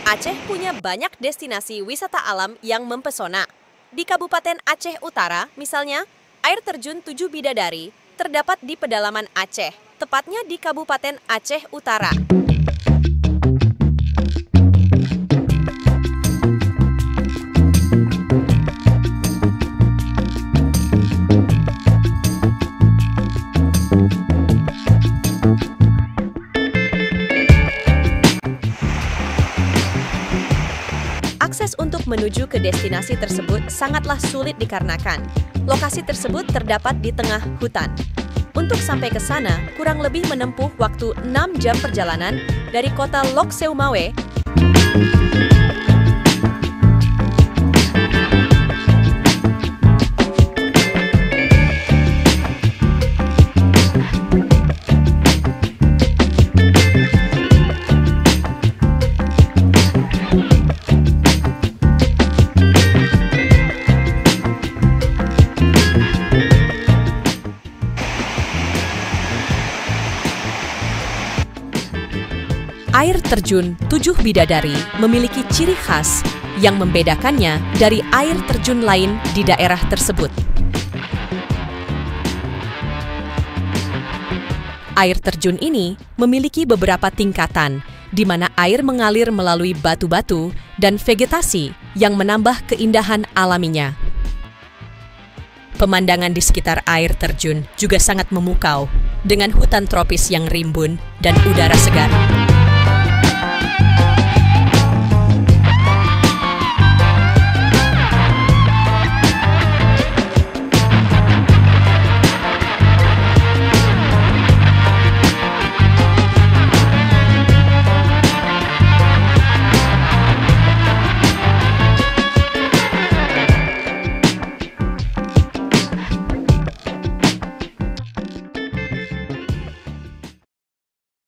Aceh punya banyak destinasi wisata alam yang mempesona. Di Kabupaten Aceh Utara, misalnya, air terjun Tujuh Bidadari terdapat di pedalaman Aceh, tepatnya di Kabupaten Aceh Utara. Akses untuk menuju ke destinasi tersebut sangatlah sulit dikarenakan lokasi tersebut terdapat di tengah hutan. Untuk sampai ke sana, kurang lebih menempuh waktu 6 jam perjalanan dari kota Lok Seumawe. Air terjun Tujuh Bidadari memiliki ciri khas yang membedakannya dari air terjun lain di daerah tersebut. Air terjun ini memiliki beberapa tingkatan, di mana air mengalir melalui batu-batu dan vegetasi yang menambah keindahan alaminya. Pemandangan di sekitar air terjun juga sangat memukau, dengan hutan tropis yang rimbun dan udara segar.